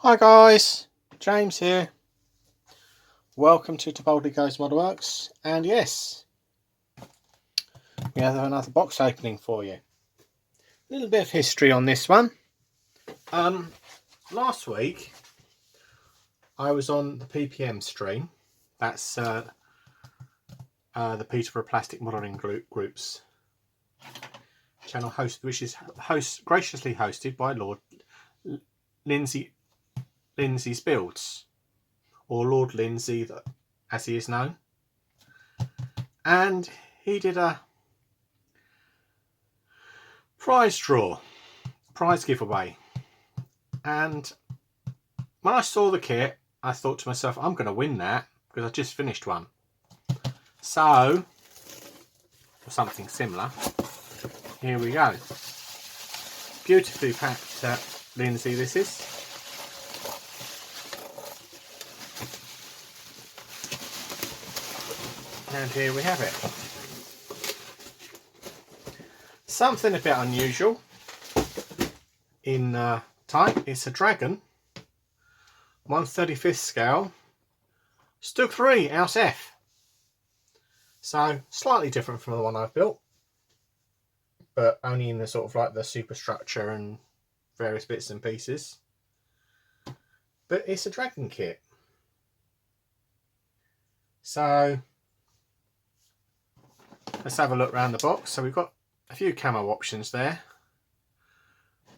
Hi guys, James here. Welcome to Boldly Goes Modelworks, and yes, we have another box opening for you. A little bit of history on this one. Last week I was on the PPM stream. That's the Peterborough Plastic Modelling Group's channel, which is graciously hosted by Lord Lindsey's Builds, or Lord Lindsey, as he is known. And he did a prize giveaway. And when I saw the kit, I thought to myself, I'm going to win that because I just finished one. So, or something similar. Here we go. Beautifully packed Lindsey this is. And here we have it. Something a bit unusual in type. It's a dragon, 1/35 scale, Stug 3 Ausf. So slightly different from the one I've built, but only in the sort of like the superstructure and various bits and pieces. But it's a dragon kit. So let's have a look around the box. So we've got a few camo options there.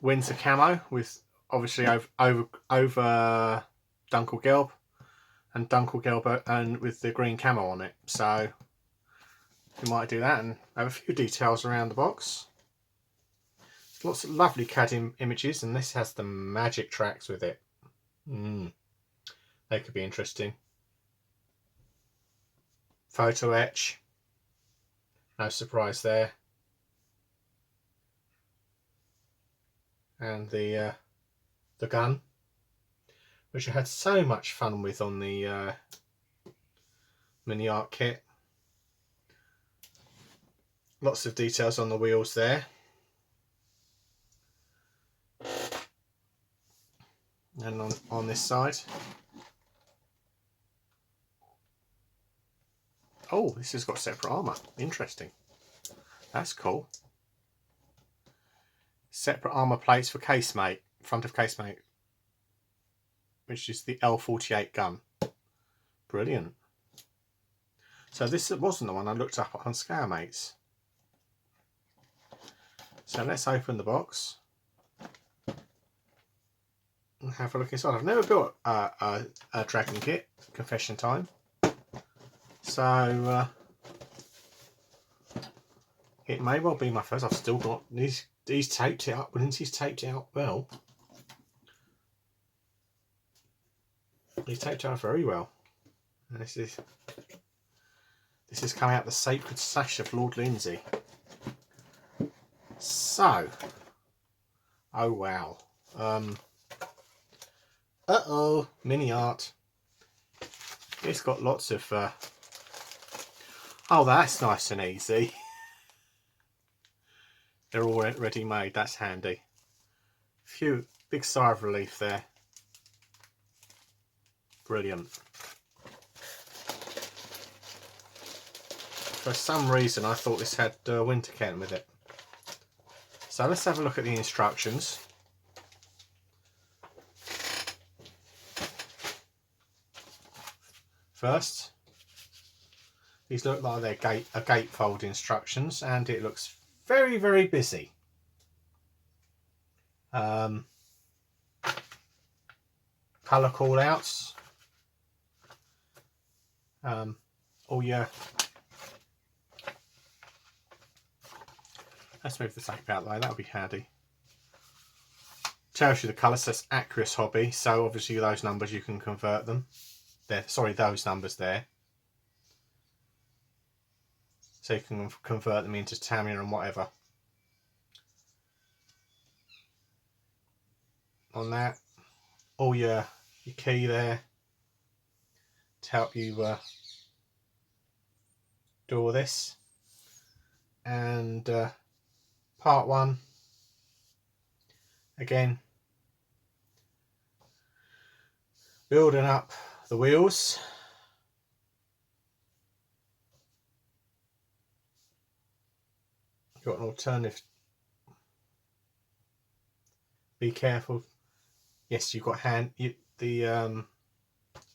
Winter camo with obviously over Dunkelgelb, and Dunkelgelb and with the green camo on it. So we might do that and have a few details around the box. Lots of lovely CAD images, and this has the magic tracks with it. They could be interesting. Photo etch. No surprise there. And the gun, which I had so much fun with on the mini art kit. Lots of details on the wheels there. And on this side. Oh, this has got separate armour. Interesting. That's cool. Separate armour plates for casemate, front of casemate, which is the L48 gun. Brilliant. So this wasn't the one I looked up on ScaleMates. So let's open the box and have a look inside. I've never built a dragon kit, confession time. So it may well be my first. I've still got these taped it up. Lindsey's taped it out well. He's taped it out very well. And this is coming out the sacred sash of Lord Lindsey. So, oh wow. Mini art. It's got lots of oh, that's nice and easy. They're all ready made, that's handy. Phew, big sigh of relief there. Brilliant. For some reason I thought this had winter Ken with it. So let's have a look at the instructions. First, these look like they're gatefold instructions, and it looks very, very busy. Colour call outs. Oh yeah. Let's move the tape out of the way, that'll be handy. Tells you the colour, says Aqueous Hobby, so obviously those numbers you can convert them. Sorry, those numbers there. So you can convert them into Tamiya and whatever. On that, all your key there to help you do all this. And part 1, again, Building up the wheels. Got an alternative. Be careful. Yes, you've got the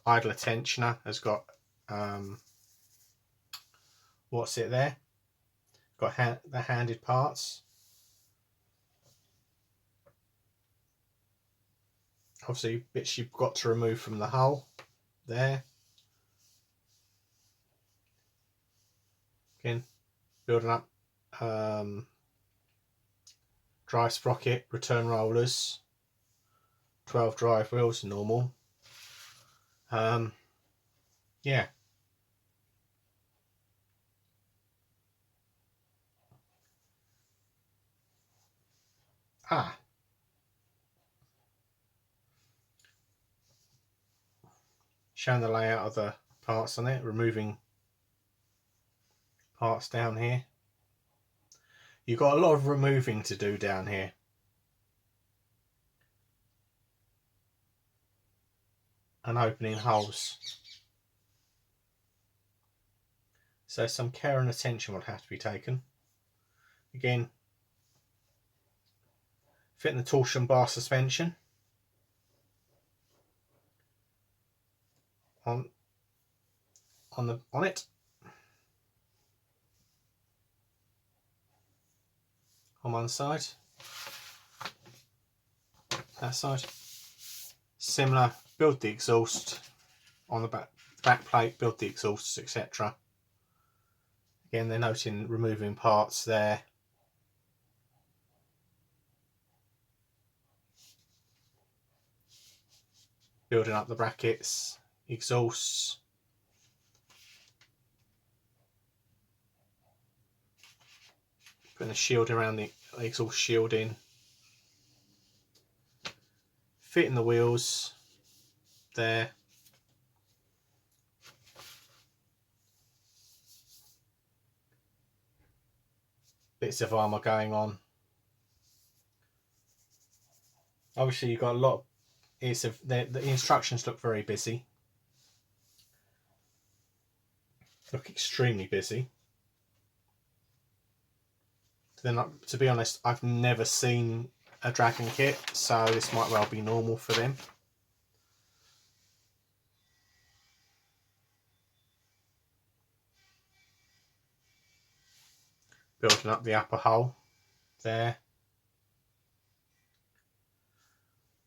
idler tensioner has got what's it there? Got the handed parts. Obviously, bits you've got to remove from the hull there. Again, building up drive sprocket, return rollers, 12 drive wheels, normal. Yeah. Showing the layout of the parts on it, removing parts down here. You've got a lot of removing to do down here. And opening holes. So some care and attention will have to be taken. Again, fitting the torsion bar suspension on it. On one side. That side. Similar, build the exhaust on the back plate, build the exhausts, etc. Again, they're noting removing parts there. Building up the brackets, exhausts. Putting the shield around the exhaust shield in. Fitting the wheels there. Bits of armour going on. Obviously you've got a lot of, the instructions look very busy. Look extremely busy. Then, to be honest, I've never seen a Dragon kit, so this might well be normal for them. Building up the upper hull there.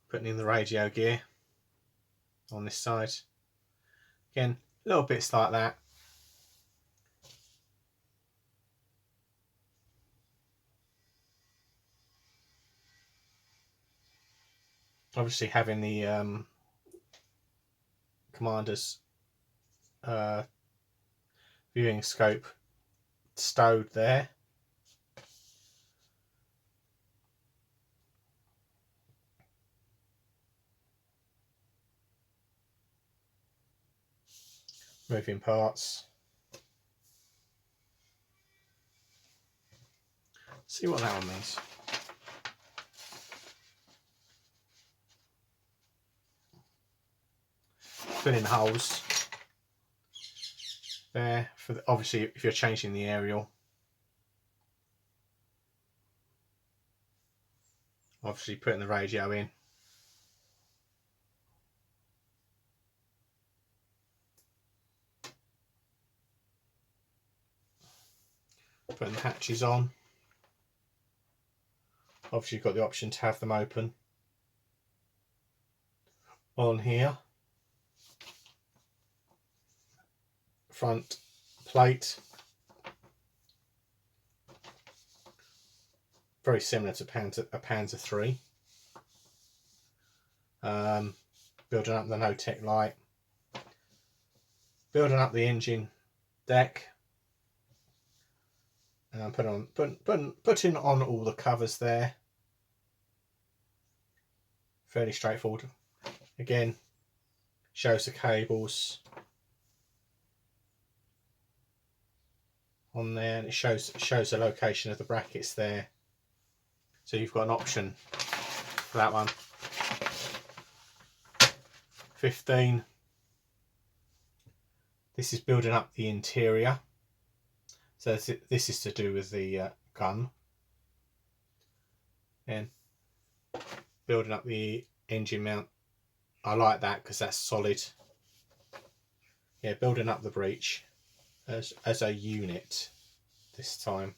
Putting in the radio gear on this side. Again, little bits like that. Obviously having the commander's viewing scope stowed there. Moving parts. See what that one means. Filling holes there for obviously if you're changing the aerial. Obviously putting the radio in. Putting the hatches on. Obviously you've got the option to have them open on here. Front plate. Very similar to a Panzer III. Building up the no-tech light. Building up the engine deck. And putting on all the covers there. Fairly straightforward. Again, shows the cables on there, and it shows the location of the brackets there. So you've got an option for that one. 15. This is building up the interior. So this is to do with the gun. And building up the engine mount. I like that because that's solid. Yeah, building up the breech as a unit this time.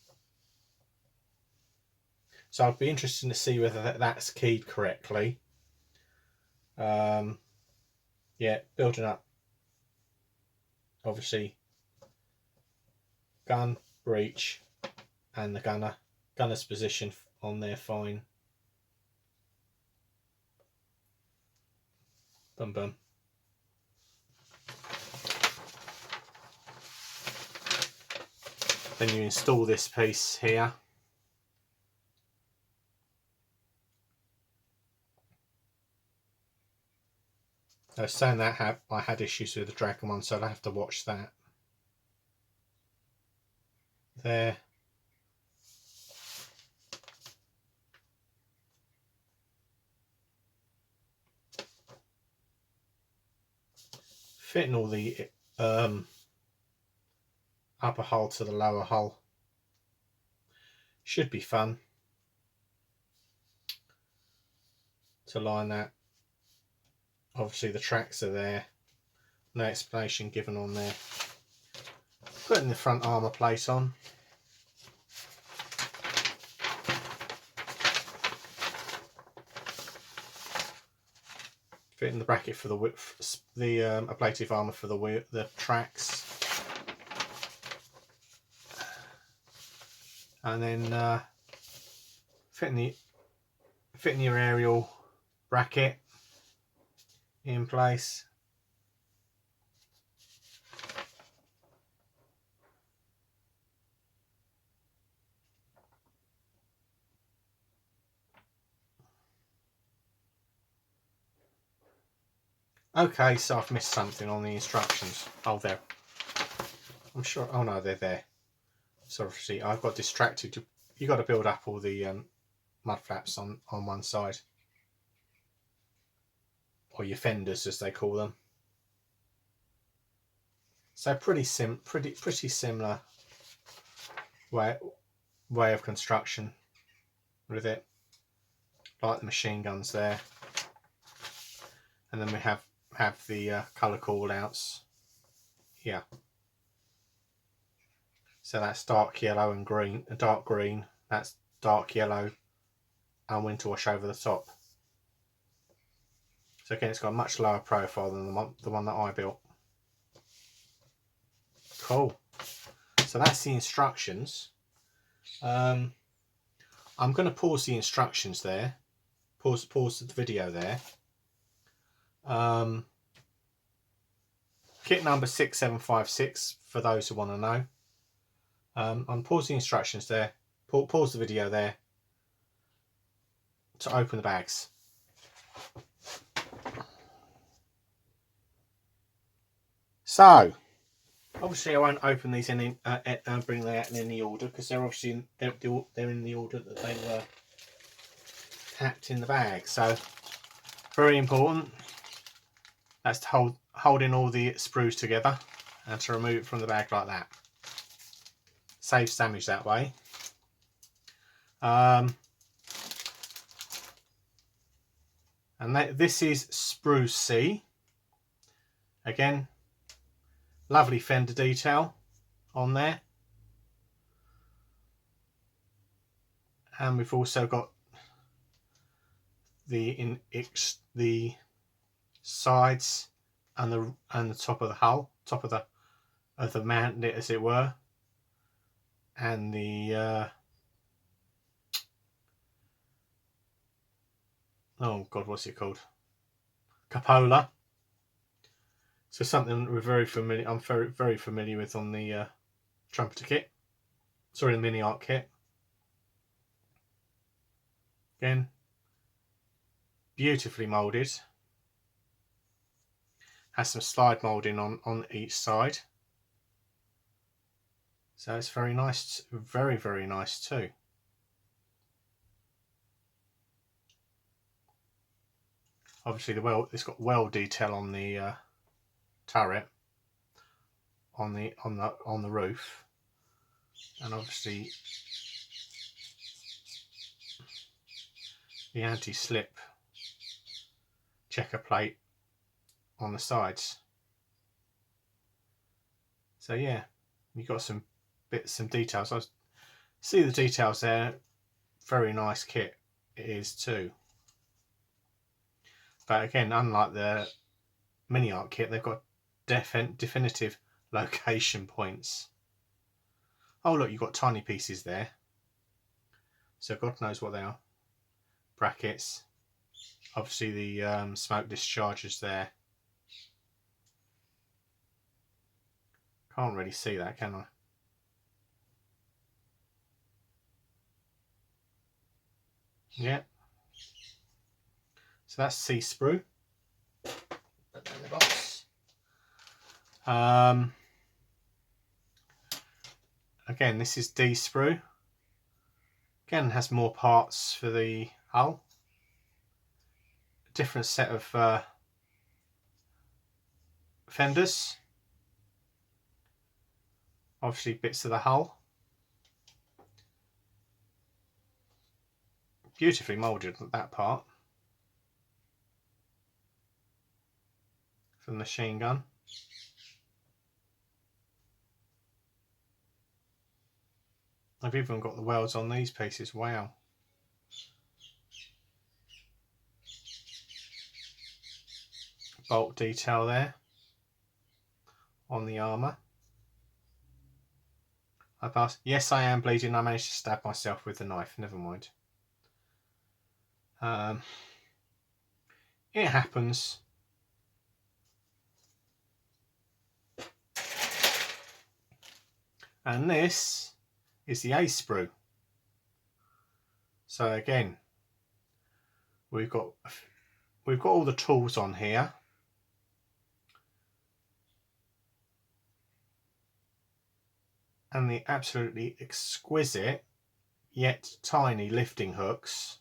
So I'd be interested to see whether that's keyed correctly. Yeah, building up, obviously, gun, breech, and the gunner's position on there fine. Boom, boom. Then you install this piece here. I was saying that I had issues with the Dragon one, so I'd have to watch that. There. Fitting all the upper hull to the lower hull. Should be fun to line that. Obviously the tracks are there. No explanation given on there. Putting the front armour plate on. Fitting the bracket for the ablative armour for the tracks. And then fitting your aerial bracket in place. Okay, so I've missed something on the instructions. Oh, there. I'm sure. Oh no, they're there. So obviously I've got distracted. You got to build up all the mud flaps on one side, or your fenders as they call them. So pretty similar way of construction with it, like the machine guns there. And then we have the colour call outs here. So that's dark yellow and green, dark green. That's dark yellow and winter wash over the top. So again, it's got a much lower profile than the one that I built. Cool. So that's the instructions. I'm going to pause the instructions there. Pause the video there. Kit number 6756 for those who want to know. I'm pausing the instructions there. Pause the video there to open the bags. So, obviously, I won't open these and bring them out in any order because they're obviously they're in the order that they were tapped in the bag. So, very important. That's to hold in all the sprues together and to remove it from the bag like that. Saves damage that way. And this is sprue C. Again, lovely fender detail on there. And we've also got the sides and the top of the hull, top of the mount, as it were, and the oh god, what's it called? Cupola. So something we're very familiar. I'm very familiar with on the trumpeter kit. Sorry, the mini arc kit. Again, beautifully moulded. Has some slide moulding on each side. So it's very nice, very nice too. Obviously it's got weld detail on the turret, on the roof, and obviously the anti-slip checker plate on the sides. So yeah, you got some details. I see the details there. Very nice kit it is too. But again, unlike the mini art kit, they've got definitive location points. Oh look, you've got tiny pieces there. So God knows what they are. Brackets. Obviously the smoke discharges there. Can't really see that, can I? Yeah. So that's C sprue. Put that in the box. Again, this is D sprue. Again, has more parts for the hull. A different set of fenders. Obviously bits of the hull. Beautifully moulded, that part. For the machine gun. I've even got the welds on these pieces, wow. Bolt detail there on the armour. I passed. Yes, I am bleeding. I managed to stab myself with the knife. Never mind. It happens. And this is the A sprue. So again, we've got all the tools on here. And the absolutely exquisite yet tiny lifting hooks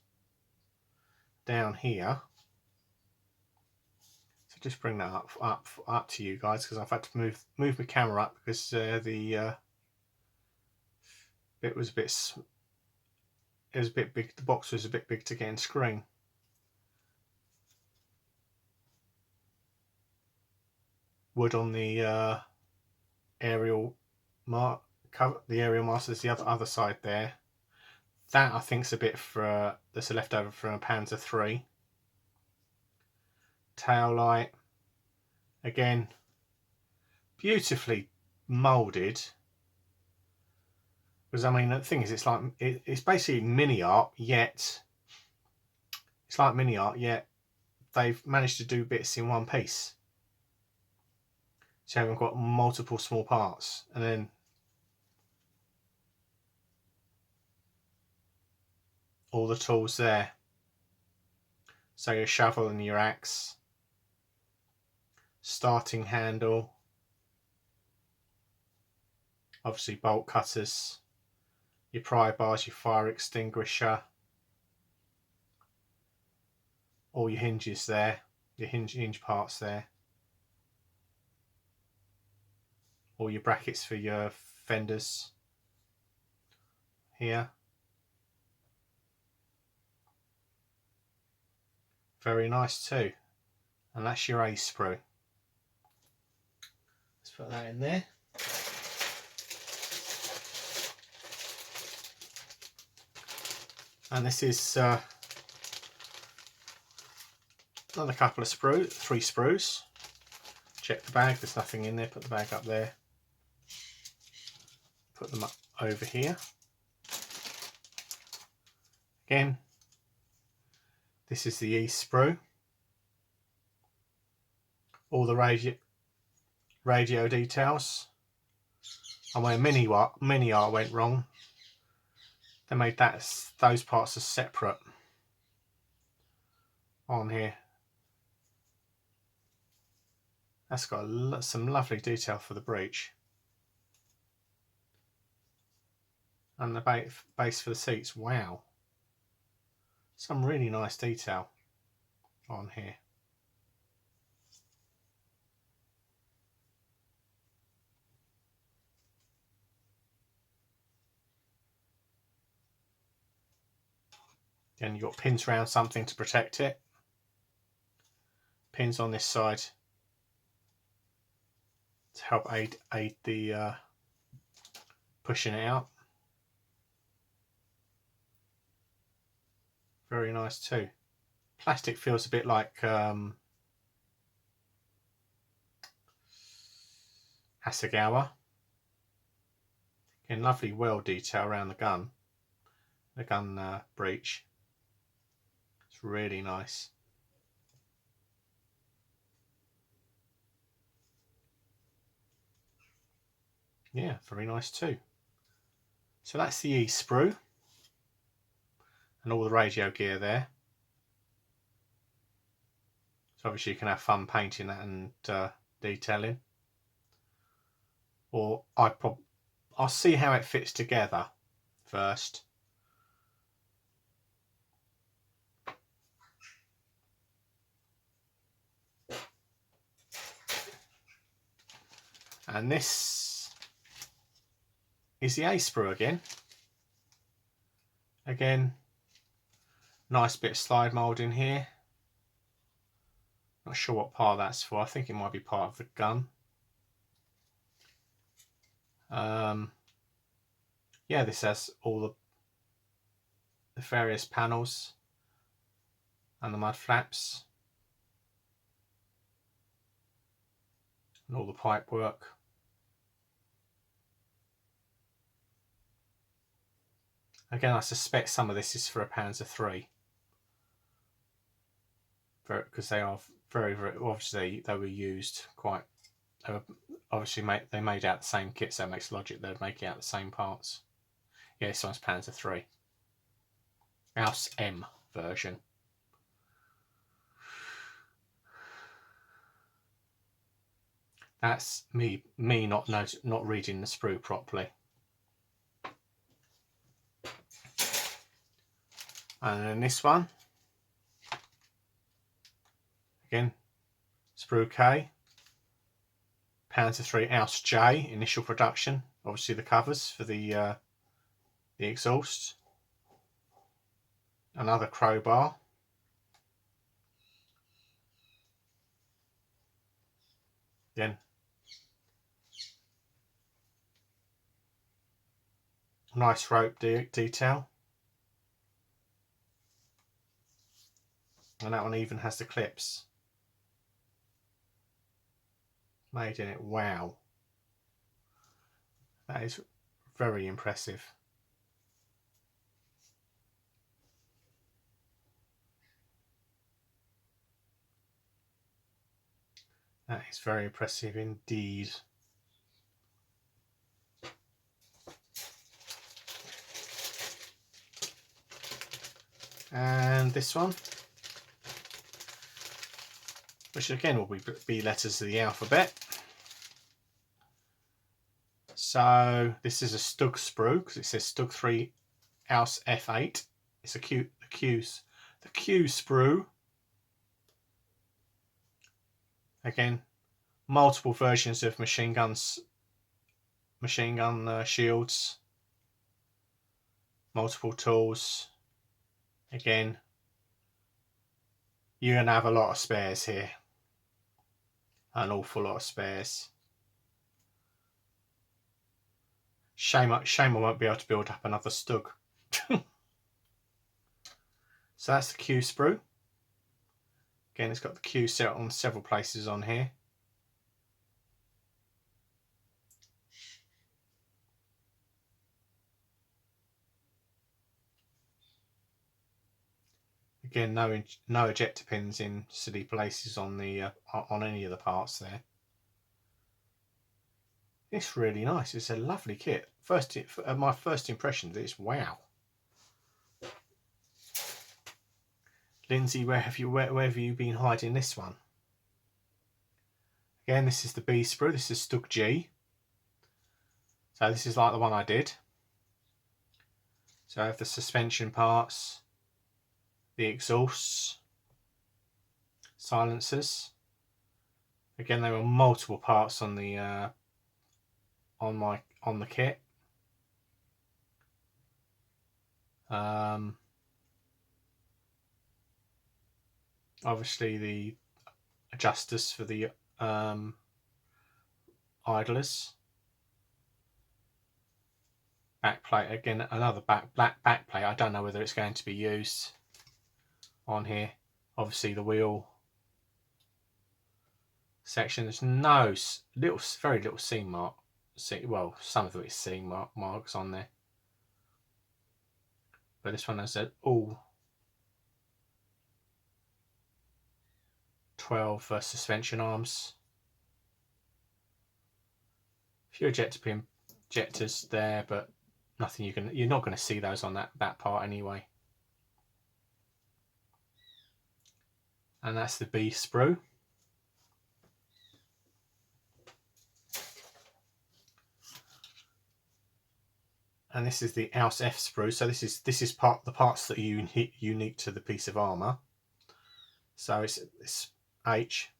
down here. So just bring that up to you guys, because I've had to move my camera up because the bit was a bit. It was a bit big. The box was a bit big to get in screen. Wood on the aerial cover. The aerial masters, the other side there. That I think's a bit for that's a leftover from a Panzer III. Tail light. Again, beautifully moulded. Because I mean, the thing is, it's basically mini art, yet they've managed to do bits in one piece. So you haven't got multiple small parts, and then all the tools there. So your shovel and your axe, starting handle, obviously bolt cutters, your pry bars, your fire extinguisher, all your hinges there, your hinge parts there, all your brackets for your fenders here. Very nice too. And that's your A sprue. Let's put that in there. And this is another couple of sprues, 3 sprues. Check the bag, there's nothing in there. Put the bag up there. Put them up over here. Again, this is the E sprue. All the radio details. And where mini art went wrong, they made those parts are separate on here. That's got some lovely detail for the breech. And the base for the seats, wow. Some really nice detail on here. Then you've got pins around something to protect it. Pins on this side to help aid the pushing it out. Very nice too. Plastic feels a bit like Hasegawa. Again, lovely well detail around the gun breech. It's really nice. Yeah, very nice too. So that's the E-sprue and all the radio gear there. So obviously you can have fun painting that and detailing. Or I'll see how it fits together first. And this is the A-sprue again. Again, nice bit of slide moulding here. Not sure what part that's for. I think it might be part of the gun. Yeah, this has all the various panels and the mud flaps and all the pipe work. Again, I suspect some of this is for a Panzer III, because they are very, very obviously they were used quite. Obviously, they made out the same kit, so it makes logic they'd make out the same parts. Yeah, this one's Panzer III, Ausf M version. That's me not reading the sprue properly. And then this one, again, sprue K, Panzer III Ausf J, initial production. Obviously the covers for the exhaust. Another crowbar. Again, nice rope detail. And that one even has the clips made in it. Wow, that is very impressive. That is very impressive indeed. And this one, which again will be letters of the alphabet. So this is a Stug sprue because it says Stug 3 Ausf F8. It's the Q sprue. Again, multiple versions of machine gun shields, multiple tools. Again, you're gonna have a lot of spares here, an awful lot of spares. Shame I won't be able to build up another Stug. So that's the Q sprue. Again, it's got the Q set on several places on here. Again, no ejector pins in silly places on the on any of the parts there. It's really nice. It's a lovely kit. My first impression of this, wow. Lindsey, where have you been hiding this one? Again, this is the B sprue. This is Stug G. So this is like the one I did. So I have the suspension parts, the exhausts, silencers. Again, there were multiple parts on the on the kit. obviously the adjusters for the idlers. Backplate, again another black backplate. I don't know whether it's going to be used on here. Obviously the wheel section, there's no very little seam mark. Well, some of it is seam marks on there, but this one has all 12 suspension arms. A few ejectors there, but nothing you're not going to see those on that part anyway. And that's the B sprue. And this is the Ausf sprue. So this is the parts that are unique to the piece of armour. So it's H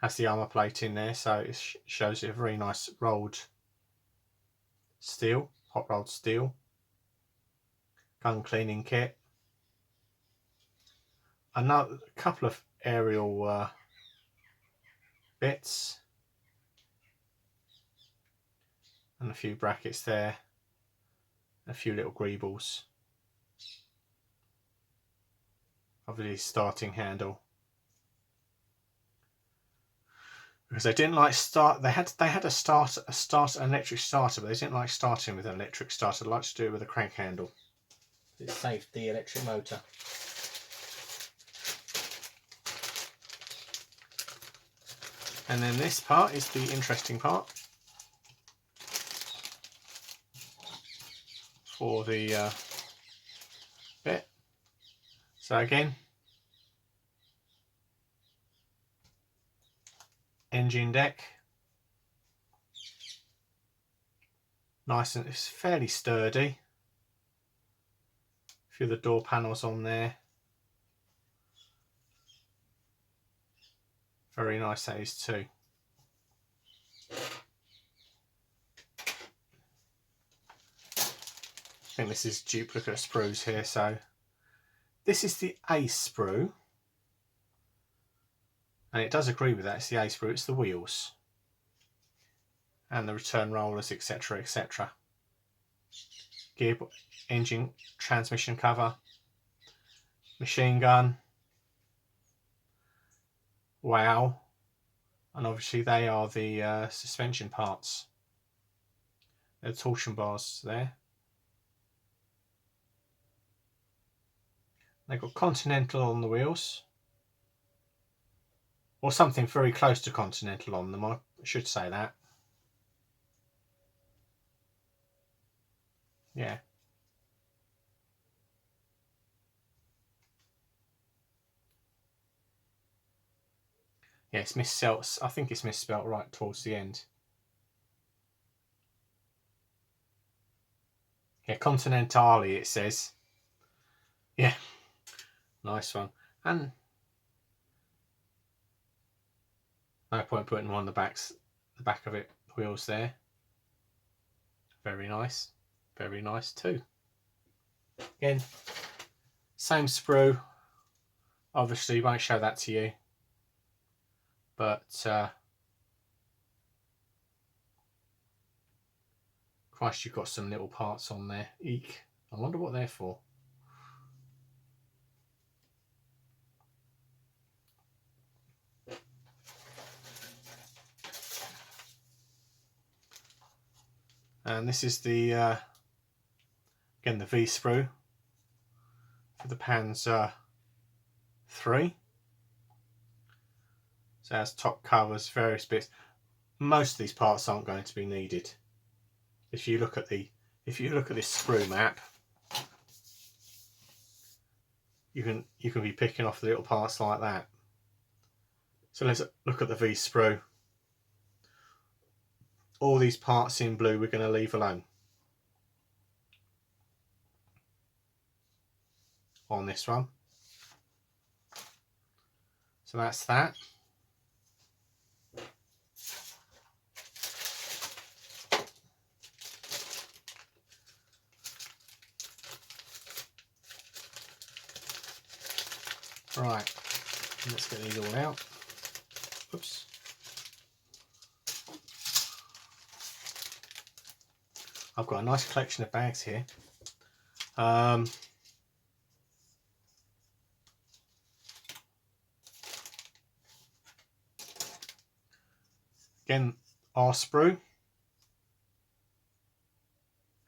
has the armour plate in there, so it shows you a very nice rolled steel, hot rolled steel. Gun cleaning kit. Another couple of aerial bits. And a few brackets there. A few little greebles. Obviously starting handle. Because they didn't like they had an electric starter, but they didn't like starting with an electric starter. They liked to do it with a crank handle. It saved the electric motor. And then this part is the interesting part for the bit. So again, engine deck, nice, and it's fairly sturdy. A few of the door panels on there, very nice that is too. I think this is duplicate sprues here, so this is the A sprue, and it does agree with that. It's the A sprue, it's the wheels and the return rollers, etc, etc. Gear, engine, transmission cover, machine gun, wow, and obviously they are the suspension parts. The torsion bars there. They've got Continental on the wheels, or something very close to Continental on them, I should say that. Yeah. Yeah, it's misspelt. I think it's misspelt right towards the end. Yeah, Continentale it says. Yeah, nice one. And no point putting one on the back of it, wheels there. Very nice too. Again, same sprue. Obviously, won't show that to you, but Christ, you've got some little parts on there. Eek! I wonder what they're for. And this is the again the V sprue for the Panzer 3. So it has top covers, various bits. Most of these parts aren't going to be needed. If you look at this sprue map, you can be picking off the little parts like that. So let's look at the V sprue. All these parts in blue we're going to leave alone on this one. So that's that. Right, Let's get these all out. Oops. I've got a nice collection of bags here. Again, Ausf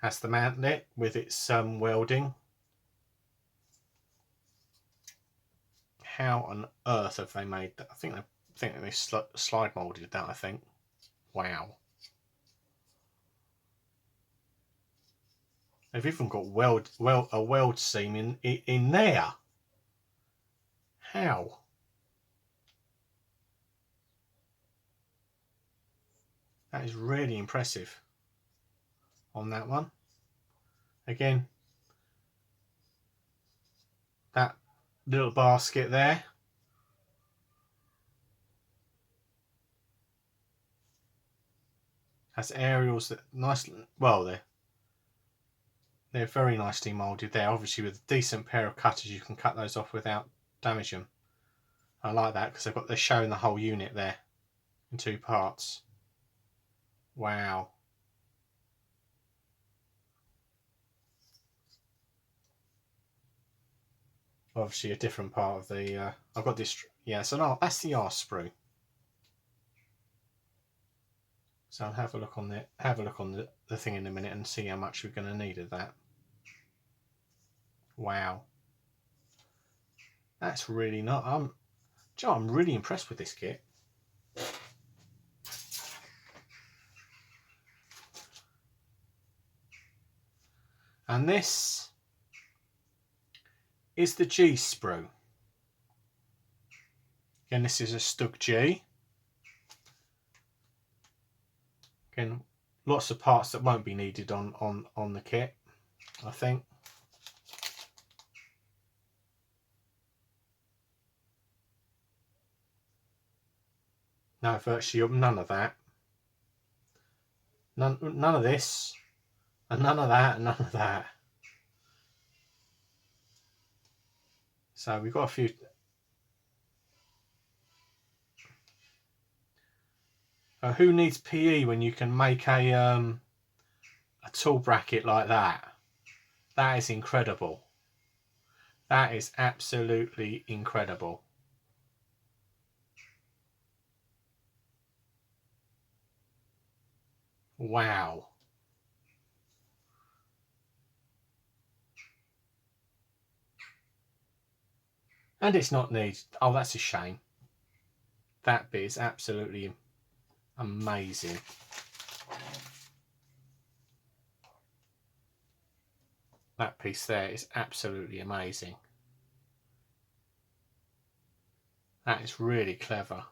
has the mantlet with its welding. How on earth have they made that? I think they slide molded that. I think. Wow. They've even got a weld seam in there. How? That is really impressive on that one. Again, that little basket there. Has aerials that nice, well, they're very nicely moulded there. Obviously with a decent pair of cutters you can cut those off without damaging them. I like that because they're showing the whole unit there in 2 parts. Wow. Obviously a different part of the I've got this, yeah, so no, that's the Ausf. So I'll have a look on the thing in a minute and see how much we're going to need of that. Wow. That's really not I'm really impressed with this kit. And this is the G sprue. Again, this is a Stug G. Again, lots of parts that won't be needed on the kit, I think. No, virtually none of that. None of this, and none of that, and none of that. So we've got a few. Who needs PE when you can make a tool bracket like that? That is incredible. That is absolutely incredible. Wow. And it's not needed. Oh, that's a shame. That bit is absolutely amazing. That piece there is absolutely amazing. That is really clever.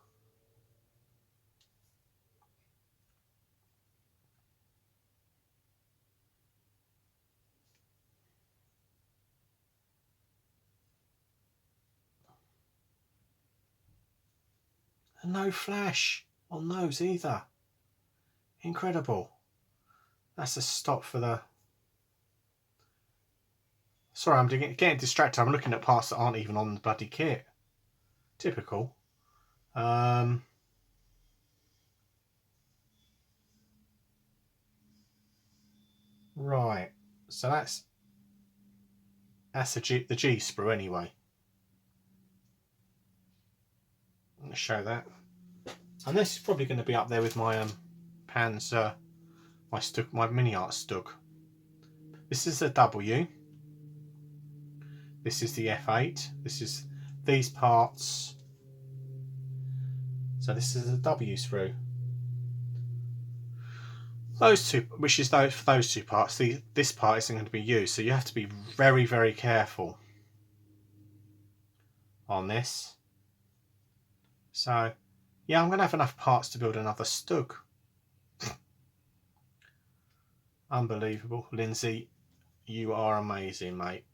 And no flash on those either. Incredible. That's a stop for the... Sorry, I'm getting distracted. I'm looking at parts that aren't even on the bloody kit. Typical. Right. So that's the G sprue anyway. I'm going to show that. And this is probably going to be up there with my Panzer, my mini art Stug. This is the W. This is the F8. This is these parts. So this is the W sprue. Those two, which is for those 2 parts. This part isn't going to be used, so you have to be very, very careful on this. So, yeah, I'm going to have enough parts to build another Stug. Unbelievable. Lindsey, you are amazing, mate.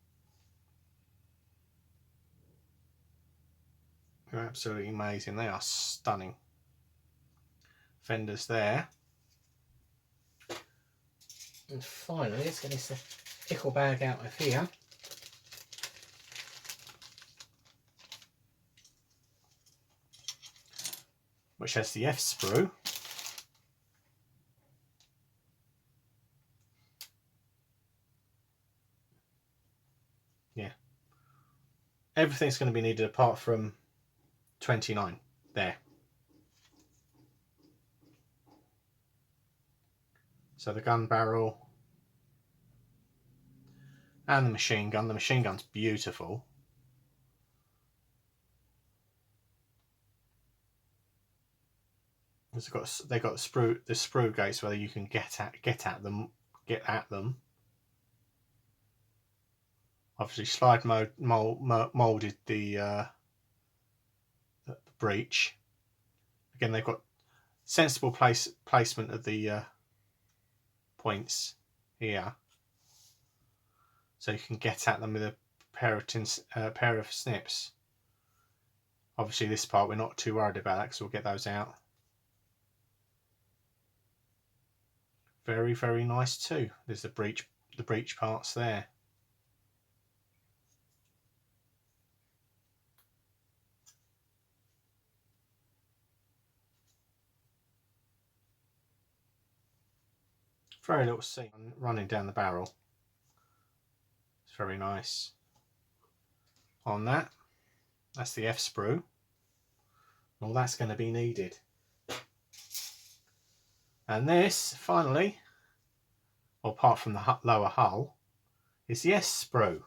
You're absolutely amazing. They are stunning. Fenders there. And finally, let's get this pickle bag out of here. which has the F sprue. Yeah. Everything's going to be needed apart from 29 there. So the gun barrel and the machine gun. The machine gun's beautiful. They've got the sprue gates where you can get at them. Obviously, slide molded the breech. Again, they've got sensible placement of the points here, so you can get at them with a pair of snips. Obviously, this part we're not too worried about that because we'll get those out. Very, very nice too. There's the breech parts there. Very little seam running down the barrel. It's very nice. On that, that's the F sprue. All that's going to be needed. And this, finally, well, apart from the lower hull, is the S sprue.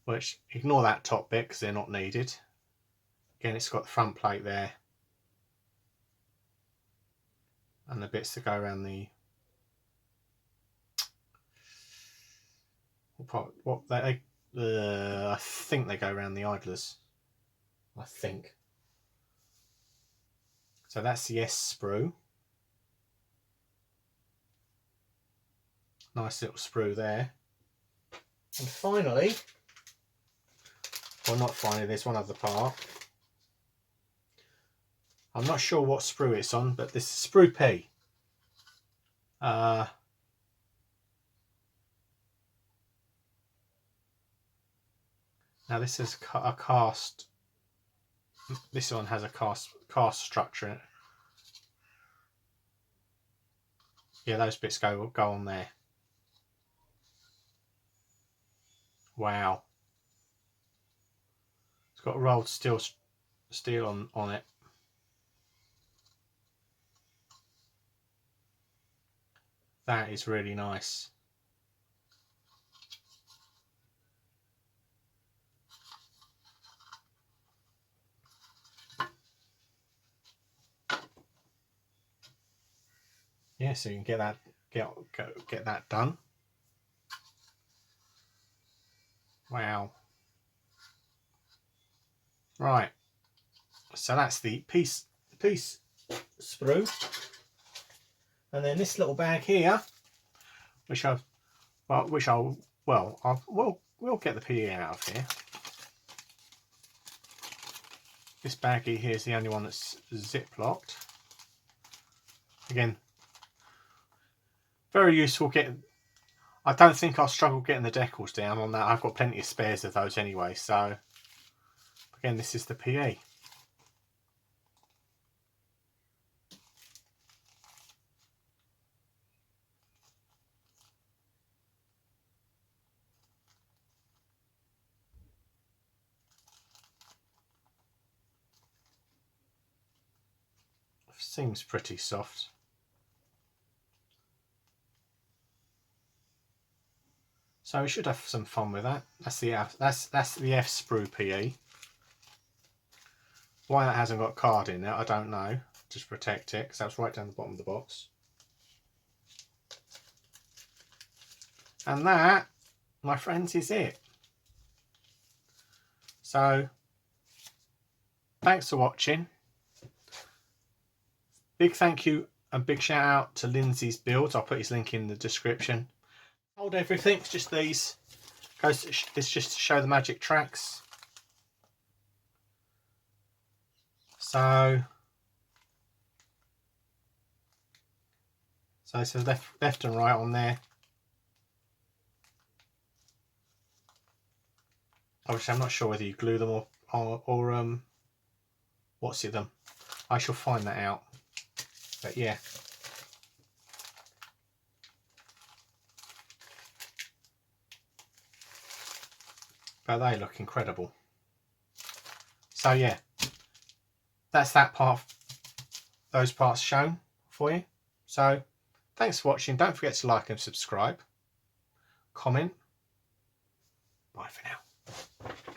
Which, ignore that top bit because they're not needed. Again, it's got the front plate there. And the bits that go around the I think they go around the idlers. I think. So that's the S sprue. Nice little sprue there. And finally, well, not finally, there's one other part. I'm not sure what sprue it's on, but this is sprue P. Now this is a cast. This one has a cast structure in it. Yeah, those bits go on there. Wow. It's got rolled steel on it. That is really nice. Yeah, so you can get that done. Wow. Right. So that's the piece sprue. And then this little bag here, we'll get the PE out of here. This baggie here is the only one that's zip locked. Again, very useful getting. I don't think I'll struggle getting the decals down on that. I've got plenty of spares of those anyway. So again, this is the PE. Seems pretty soft. So we should have some fun with that. That's the F sprue PE. Why that hasn't got card in it, I don't know. Just protect it, because that's right down the bottom of the box. And that, my friends, is it. So, thanks for watching. Big thank you and big shout out to Lindsey's builds. I'll put his link in the description. Hold everything, just these. This just to show the magic tracks. So it says left and right on there. Obviously, I'm not sure whether you glue them or what's it them? I shall find that out. But yeah. But they look incredible. So yeah, that's that part, those parts shown for you. So thanks for watching. Don't forget to like and subscribe. Comment. Bye for now.